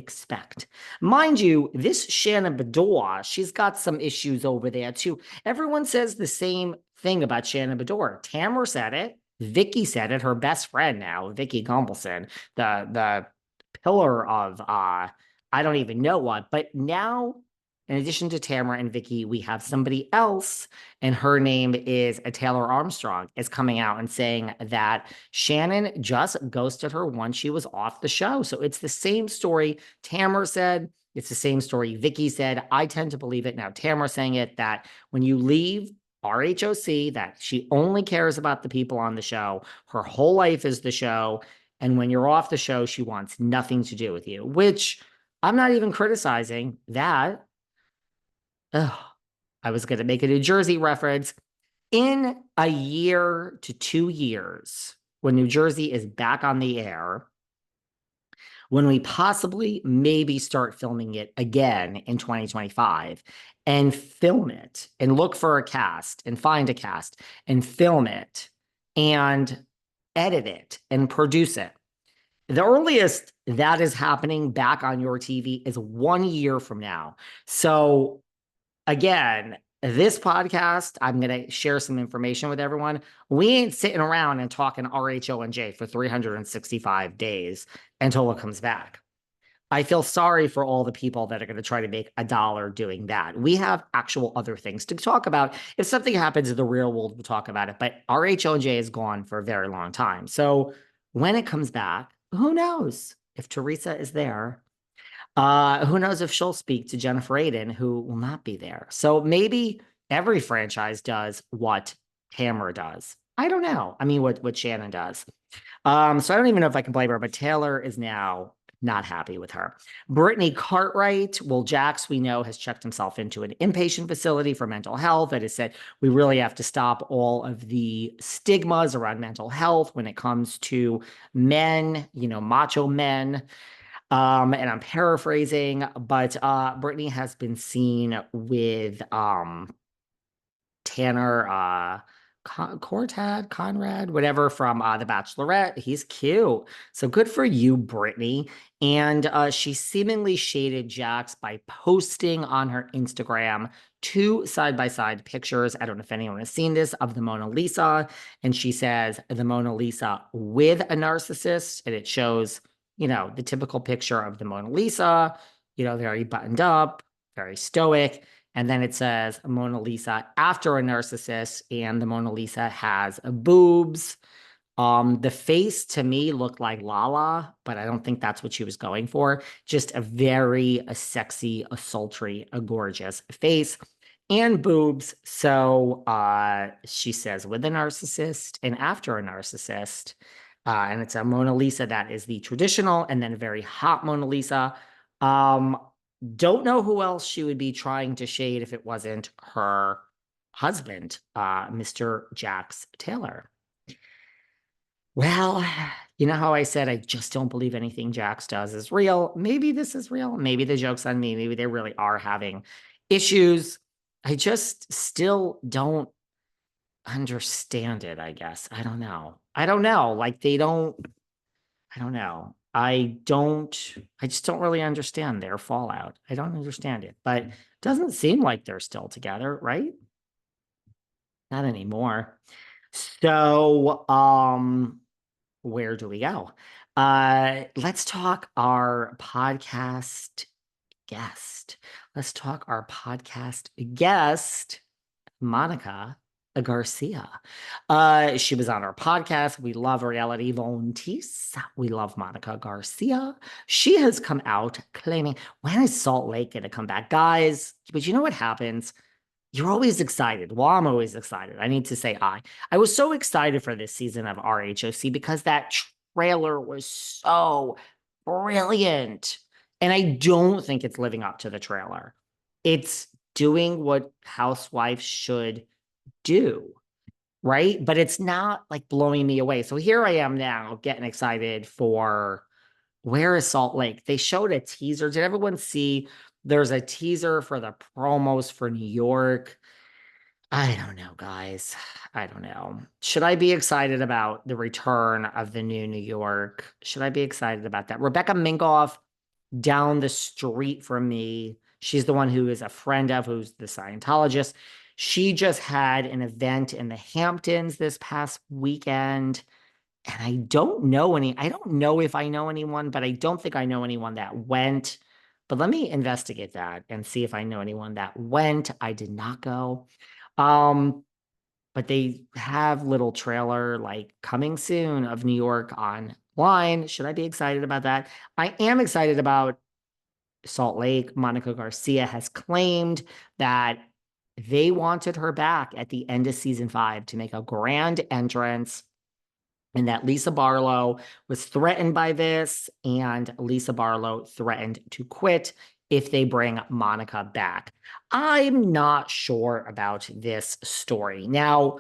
expect. Mind you, this Shannon Beador, she's got some issues over there too. Everyone says the same thing about Shannon Beador. Tamara said it. Vicky said it. Her best friend now, Vicky Gumbelson, the pillar of I don't even know what. But now, in addition to Tamara and Vicky, we have somebody else, and her name is Taylor Armstrong, is coming out and saying that Shannon just ghosted her once she was off the show. So it's the same story Tamara said. It's the same story Vicky said. I tend to believe it. Now, Tamara saying it that when you leave RHOC, that she only cares about the people on the show. Her whole life is the show. And when you're off the show, she wants nothing to do with you, which I'm not even criticizing that. Ugh, I was going to make a New Jersey reference. In a year to 2 years, when New Jersey is back on the air, when we possibly maybe start filming it again in 2025 and film it and look for a cast and find a cast and film it and edit it and produce it. The earliest that is happening back on your TV is 1 year from now. So again, this podcast, I'm going to share some information with everyone. We ain't sitting around and talking RHO&J for 365 days until it comes back. I feel sorry for all the people that are going to try to make a dollar doing that. We have actual other things to talk about. If something happens in the real world, we'll talk about it. But RHO&J is gone for a very long time. So when it comes back, who knows if Teresa is there? Who knows if she'll speak to Jennifer Aiden, who will not be there. So maybe every franchise does what Tamara does. I don't know. I mean, what Shannon does. So I don't even know if I can blame her, but Taylor is now not happy with her. Brittany Cartwright, well, Jax, we know, has checked himself into an inpatient facility for mental health that has said we really have to stop all of the stigmas around mental health when it comes to men, macho men. And I'm paraphrasing, but Brittany has been seen with Tanner Conrad, whatever, from The Bachelorette. He's cute. So good for you, Brittany. And she seemingly shaded Jax by posting on her Instagram 2 side-by-side pictures. I don't know if anyone has seen this, of the Mona Lisa. And she says the Mona Lisa with a narcissist. And it shows, the typical picture of the Mona Lisa, very buttoned up, very stoic. And then it says Mona Lisa after a narcissist, and the Mona Lisa has boobs. The face to me looked like Lala, but I don't think that's what she was going for. Just a sexy, a sultry, a gorgeous face and boobs. So she says with a narcissist and after a narcissist. And it's a Mona Lisa that is the traditional, and then a very hot Mona Lisa. Don't know who else she would be trying to shade if it wasn't her husband, Mr. Jax Taylor. Well, you know how I said I just don't believe anything Jax does is real. Maybe this is real. Maybe the joke's on me. Maybe they really are having issues. I just still don't understand it, I guess. I don't know. Like I don't know. I just don't really understand their fallout. I don't understand it, but it doesn't seem like they're still together, right? Not anymore. So, where do we go? Let's talk our podcast guest. Monica Garcia. She was on our podcast. We love reality volunteers. We love Monica Garcia. She has come out claiming, when is Salt Lake going to come back? Guys, but you know what happens? You're always excited. Well, I'm always excited. I need to say I was so excited for this season of RHOC because that trailer was so brilliant. And I don't think it's living up to the trailer. It's doing what Housewife should do, right? But it's not like blowing me away. So here I am now getting excited for where is Salt Lake? They showed a teaser. Did everyone see? There's a teaser for the promos for New York. I don't know, guys. I don't know. Should I be excited about the return of the new New York? Should I be excited about that? Rebecca Minkoff down the street from me. She's the one who is a friend of, who's the Scientologist. She just had an event in the Hamptons this past weekend. And I don't know if I know anyone, but I don't think I know anyone that went. But let me investigate that and see if I know anyone that went. I did not go. Um, but they have little trailer like coming soon of New York online. Should I be excited about that? I am excited about Salt Lake. Monica Garcia has claimed that they wanted her back at the end of season 5 to make a grand entrance, and that Lisa Barlow was threatened by this, and Lisa Barlow threatened to quit if they bring Monica back. I'm not sure about this story. Now,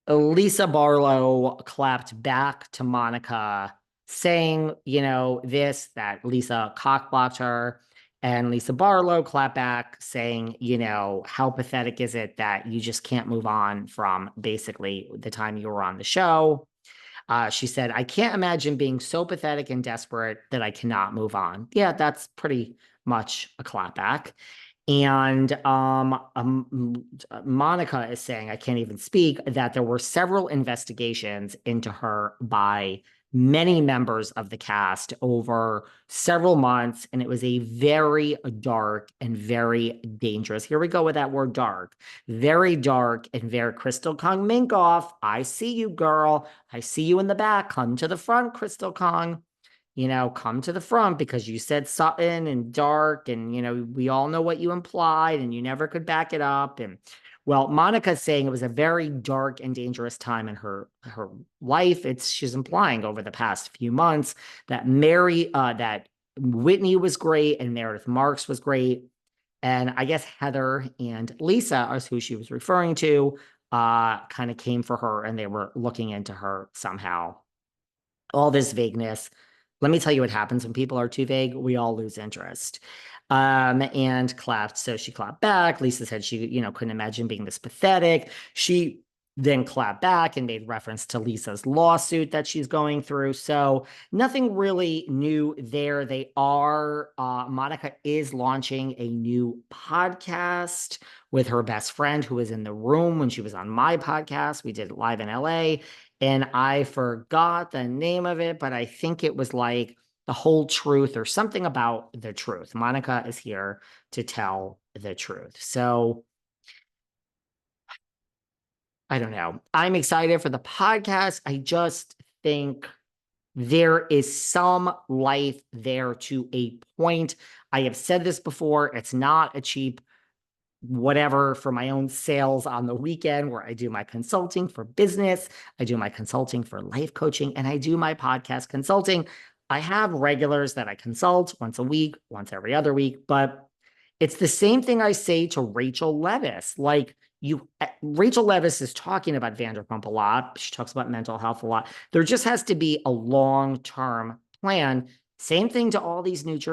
Lisa Barlow clapped back to Monica saying, this, that Lisa cockblocked her. And Lisa Barlow clapped back saying, how pathetic is it that you just can't move on from basically the time you were on the show? She said, I can't imagine being so pathetic and desperate that I cannot move on. Yeah, that's pretty much a clapback. And Monica is saying, I can't even speak, that there were several investigations into her by many members of the cast over several months. And it was a very dark and very dangerous. Here we go with that word dark. Very dark and very Crystal Kong Minkoff. I see you, girl. I see you in the back. Come to the front, Crystal Kong. Come to the front because you said something and dark, and, we all know what you implied and you never could back it up. And well, Monica's saying it was a very dark and dangerous time in her life. She's implying over the past few months that that Whitney was great and Meredith Marks was great. And I guess Heather and Lisa is who she was referring to, kind of came for her and they were looking into her somehow. All this vagueness. Let me tell you what happens when people are too vague. We all lose interest. And clapped. So she clapped back. Lisa said she, couldn't imagine being this pathetic. She then clapped back and made reference to Lisa's lawsuit that she's going through. So nothing really new there. Monica is launching a new podcast with her best friend who was in the room when she was on my podcast. We did it live in LA. And I forgot the name of it, but I think it was like The Whole Truth or something about the truth. Monica is here to tell the truth. So I don't know. I'm excited for the podcast. I just think there is some life there to a point. I have said this before. It's not a cheap whatever for my own sales on the weekend where I do my consulting for business, I do my consulting for life coaching, and I do my podcast consulting. I have regulars that I consult once a week, once every other week, but it's the same thing I say to Rachel Leviss. Rachel Leviss is talking about Vanderpump a lot. She talks about mental health a lot. There just has to be a long-term plan. Same thing to all these New Jersey